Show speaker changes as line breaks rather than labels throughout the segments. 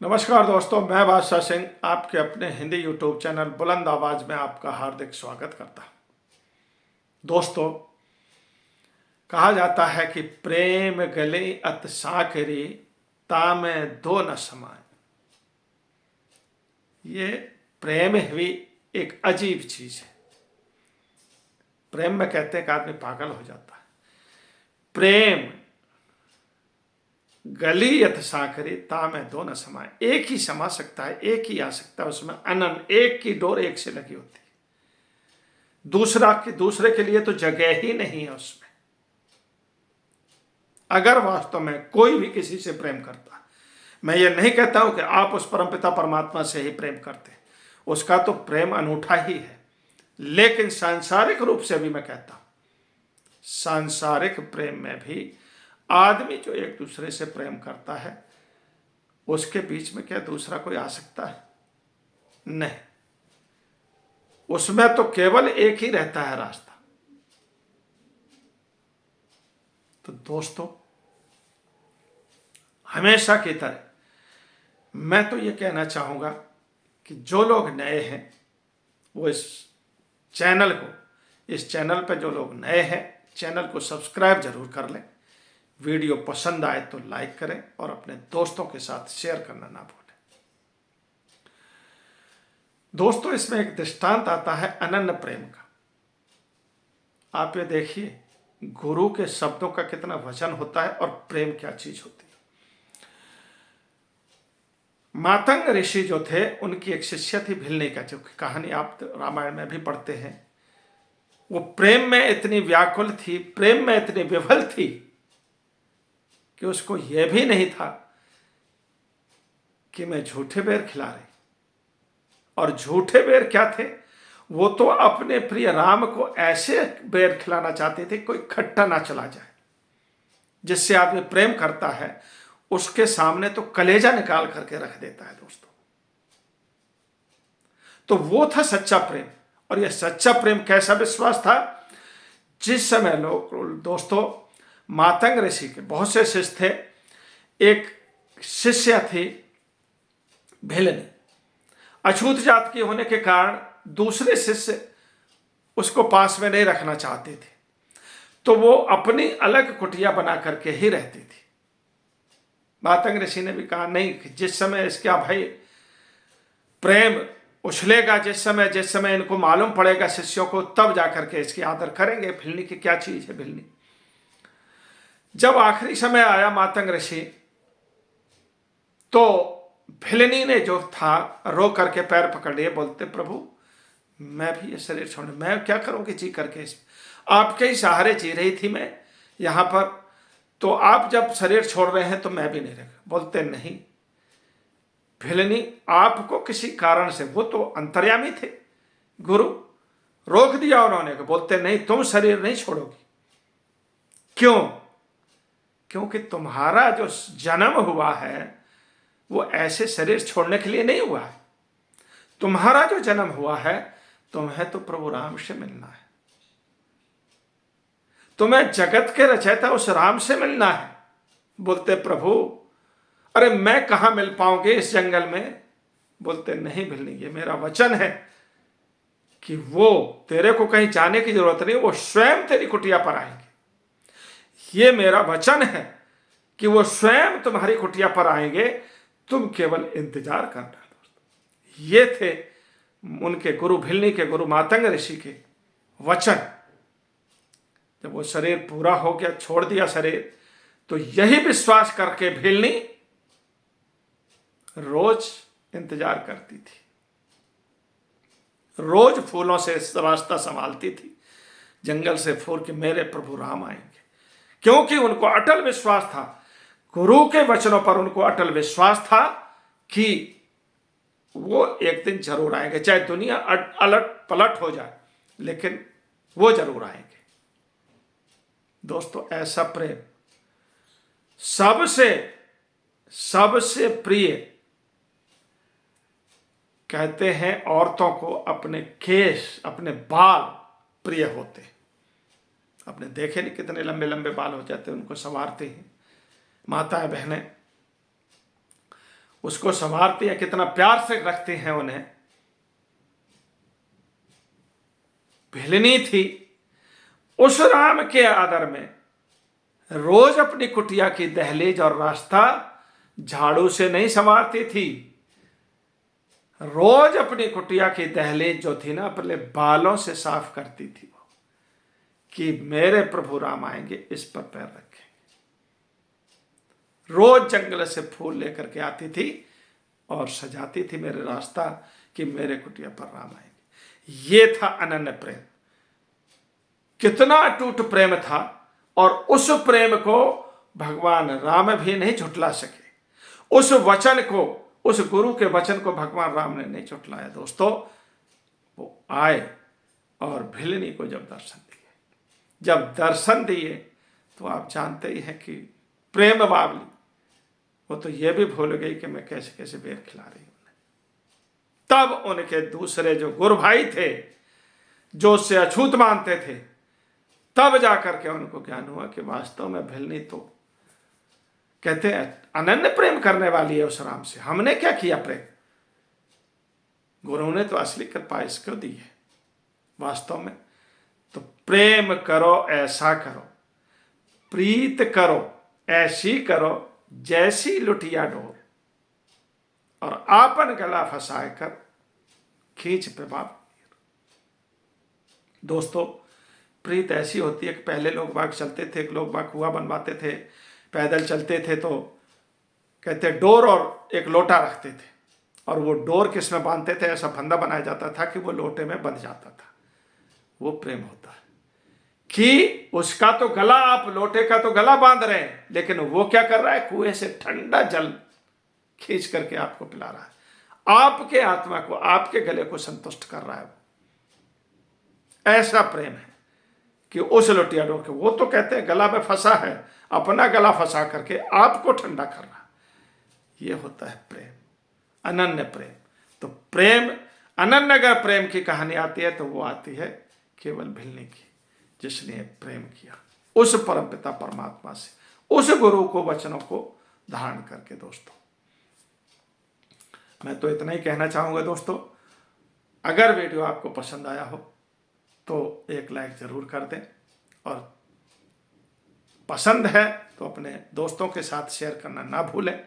नमस्कार दोस्तों, मैं बादशाह सिंह आपके अपने हिंदी यूट्यूब चैनल बुलंद आवाज में आपका हार्दिक स्वागत करता हूं। दोस्तों, कहा जाता है कि प्रेम गले अत साकरी तामे दो न समाए। ये प्रेम भी एक अजीब चीज है। प्रेम में कहते हैं कि आदमी पागल हो जाता है। प्रेम गली यथ साकरी तामे दो न समाए। एक ही समा सकता है, एक ही आ सकता है, उसमें अनन एक की डोर एक से लगी होती है। दूसरे के लिए तो जगह ही नहीं है उसमें। अगर वास्तव में कोई भी किसी से प्रेम करता है, मैं ये नहीं कहता हूं कि आप उस परमपिता परमात्मा से ही प्रेम करते हैं, उसका तो प्रेम अनूठा ही है। लेकिन सांसारिक रूप से भी मैं कहता हूं, सांसारिक प्रेम में भी आदमी जो एक दूसरे से प्रेम करता है, उसके बीच में क्या दूसरा कोई आ सकता है? नहीं, उसमें तो केवल एक ही रहता है रास्ता। तो दोस्तों, हमेशा की तरह मैं तो ये कहना चाहूंगा कि जो लोग नए हैं वो इस चैनल पर जो लोग नए हैं, चैनल को सब्सक्राइब जरूर कर लें। वीडियो पसंद आए तो लाइक करें और अपने दोस्तों के साथ शेयर करना ना भूलें। दोस्तों, इसमें एक दृष्टांत आता है अनन्य प्रेम का। आप ये देखिए, गुरु के शब्दों का कितना वचन होता है और प्रेम क्या चीज होती है। मातंग ऋषि जो थे, उनकी एक शिष्य थी भिलनी का, जो कहानी आप रामायण में भी पढ़ते हैं। वो प्रेम में इतनी व्याकुल थी, प्रेम में इतनी विफल थी कि उसको यह भी नहीं था कि मैं झूठे बेर खिला रही। और झूठे बेर क्या थे? वो तो अपने प्रिय राम को ऐसे बेर खिलाना चाहते थे कोई खट्टा ना चला जाए। जिससे आदमी प्रेम करता है उसके सामने तो कलेजा निकाल करके रख देता है दोस्तों। तो वो था सच्चा प्रेम। और यह सच्चा प्रेम कैसा विश्वास था? जिस समय लोग दोस्तों, मातंग ऋषि के बहुत से शिष्य थे। एक शिष्य थी भिलनी, अछूत जात की होने के कारण दूसरे शिष्य उसको पास में नहीं रखना चाहते थे, तो वो अपनी अलग कुटिया बना करके ही रहती थी। मातंग ऋषि ने भी कहा नहीं, जिस समय इसका भाई प्रेम उछलेगा, जिस समय इनको मालूम पड़ेगा शिष्यों को, तब जाकर के इसकी आदर करेंगे। भिलनी की क्या चीज है भिलनी। जब आखिरी समय आया मातंग ऋषि, तो भिलनी ने जो था रो करके पैर पकड़ लिए, बोलते प्रभु मैं भी ये शरीर छोड़ने, मैं क्या करूंगी जी करके, आपके ही सहारे जी रही थी मैं यहां पर, तो आप जब शरीर छोड़ रहे हैं तो मैं भी नहीं रह। बोलते नहीं भिलनी, आपको किसी कारण से, वो तो अंतर्यामी थे, गुरु रोक दिया उन्होंने। बोलते नहीं, तुम शरीर नहीं छोड़ोगी। क्यों? क्योंकि तुम्हारा जो जन्म हुआ है वो ऐसे शरीर छोड़ने के लिए नहीं हुआ है। तुम्हारा जो जन्म हुआ है, तुम्हें तो प्रभु राम से मिलना है, तुम्हें जगत के रचयिता उस राम से मिलना है। बोलते प्रभु अरे मैं कहां मिल पाऊंगे इस जंगल में। बोलते नहीं भिलनी, ये मेरा वचन है कि वो तेरे को कहीं जाने की जरूरत नहीं, वो स्वयं तेरी कुटिया पर आएंगे। ये मेरा वचन है कि वो स्वयं तुम्हारी कुटिया पर आएंगे, तुम केवल इंतजार करना। ये थे उनके गुरु, भिलनी के गुरु मातंग ऋषि के वचन। जब वो शरीर पूरा हो गया, छोड़ दिया शरीर, तो यही विश्वास करके भिलनी रोज इंतजार करती थी, रोज फूलों से रास्ता संभालती थी, जंगल से फूल के मेरे प्रभु राम आएंगे। क्योंकि उनको अटल विश्वास था, गुरु के वचनों पर उनको अटल विश्वास था कि वो एक दिन जरूर आएंगे, चाहे दुनिया अलट पलट हो जाए, लेकिन वो जरूर आएंगे। दोस्तों, ऐसा प्रेम सबसे प्रिय, कहते हैं औरतों को अपने केश, अपने बाल प्रिय होते। आपने देखे नहीं कितने लंबे लंबे बाल हो जाते हैं, उनको संवारते हैं माताएं बहनें। उसको संवारती है, कितना प्यार से रखती हैं उन्हें। भिलनी थी, उस राम के आदर में रोज अपनी कुटिया की दहलीज और रास्ता झाड़ू से नहीं संवारती थी, रोज अपनी कुटिया की दहलीज जो थी ना, अपने बालों से साफ करती थी वो, कि मेरे प्रभु राम आएंगे, इस पर पैर रखेंगे। रोज जंगल से फूल लेकर के आती थी और सजाती थी मेरे रास्ता, कि मेरे कुटिया पर राम आएंगे। ये था अनन्य प्रेम। कितना अटूट प्रेम था, और उस प्रेम को भगवान राम भी नहीं झुठला सके। उस वचन को, उस गुरु के वचन को भगवान राम ने नहीं झुठलाया दोस्तों। वो आए और भिलनी को जब दर्शन दिए तो आप जानते ही हैं कि प्रेम बावली, वो तो ये भी भूल गई कि मैं कैसे कैसे बेर खिला रही हूं। तब उनके दूसरे जो गुरु भाई थे, जो उससे अछूत मानते थे, तब जाकर के उनको ज्ञान हुआ कि वास्तव में भिलनी तो कहते हैं अनन्य प्रेम करने वाली है उस राम से। हमने क्या किया प्रेम, गुरु ने तो असली कृपा इसको दी है वास्तव में। तो प्रेम करो, ऐसा करो, प्रीत करो, ऐसी करो जैसी लुटिया डोर, और आपन गला फंसाए कर खींच पे बाप। दोस्तों, प्रीत ऐसी होती है कि पहले लोग बाग चलते थे, लोग बाग कुआं बनवाते थे, पैदल चलते थे, तो कहते डोर और एक लोटा रखते थे, और वो डोर किस में बांधते थे, ऐसा फंदा बनाया जाता था कि वो लोटे में बंध जाता था। वो प्रेम होता है कि उसका तो गला, आप लोटे का तो गला बांध रहे हैं, लेकिन वो क्या कर रहा है, कुएं से ठंडा जल खींच करके आपको पिला रहा है, आपके आत्मा को, आपके गले को संतुष्ट कर रहा है। ऐसा प्रेम है कि उस लोटिया डोर के, वो तो कहते हैं गला में फंसा है, अपना गला फंसा करके आपको ठंडा कर रहा। ये होता है प्रेम, अनन्य प्रेम। तो प्रेम, अनन्य अगर प्रेम की कहानी आती है तो वो आती है केवल भिलनी की, जिसने प्रेम किया उस परमपिता परमात्मा से, उस गुरु को, वचनों को धारण करके। दोस्तों, मैं तो इतना ही कहना चाहूंगा दोस्तों, अगर वीडियो आपको पसंद आया हो तो एक लाइक जरूर कर दें, और पसंद है तो अपने दोस्तों के साथ शेयर करना ना भूलें,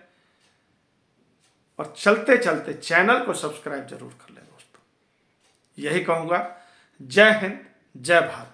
और चलते चलते चैनल को सब्सक्राइब जरूर कर लें दोस्तों। यही कहूंगा। जय हिंद, जय भारत।